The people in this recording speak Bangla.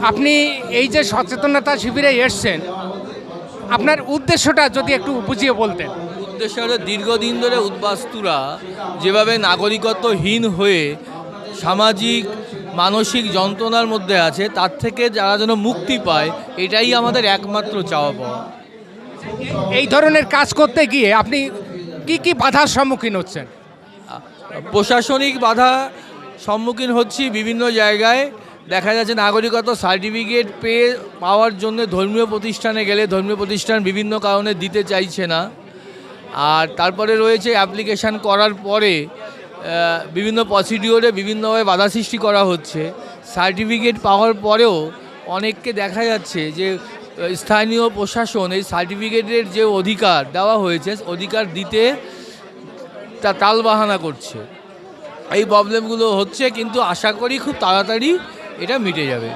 আপনি এই যে সচেতনতা শিবিরে এসছেন, আপনার উদ্দেশ্যটা যদি একটু বুঝিয়ে বলতেন। উদ্দেশ্য হলো দীর্ঘদিন ধরে উদ্বাস্তুরা যেভাবে নাগরিকত্বহীন হয়ে সামাজিক মানসিক যন্ত্রণার মধ্যে আছে, তার থেকে যারা যেন মুক্তি পায়, এটাই আমাদের একমাত্র চাওয়া পাওয়া। এই ধরনের কাজ করতে গিয়ে আপনি কি কি বাধার সম্মুখীন হচ্ছেন? প্রশাসনিক বাধা সম্মুখীন হচ্ছি বিভিন্ন জায়গায়। দেখা যাচ্ছে নাগরিকত্ব সার্টিফিকেট পাওয়ার জন্য ধর্মীয় প্রতিষ্ঠানে গেলে ধর্মীয় প্রতিষ্ঠান বিভিন্ন কারণে দিতে চাইছে না। আর তারপরে রয়েছে অ্যাপ্লিকেশান করার পরে বিভিন্ন প্রসিডিওরে বিভিন্নভাবে বাধা সৃষ্টি করা হচ্ছে। সার্টিফিকেট পাওয়ার পরেও অনেককে দেখা যাচ্ছে যে স্থানীয় প্রশাসন এই সার্টিফিকেটের যে অধিকার দেওয়া হয়েছে, অধিকার দিতে টালবাহানা করছে। এই প্রবলেমগুলো হচ্ছে, কিন্তু আশা করি খুব তাড়াতাড়ি এটা মিটে যাবে।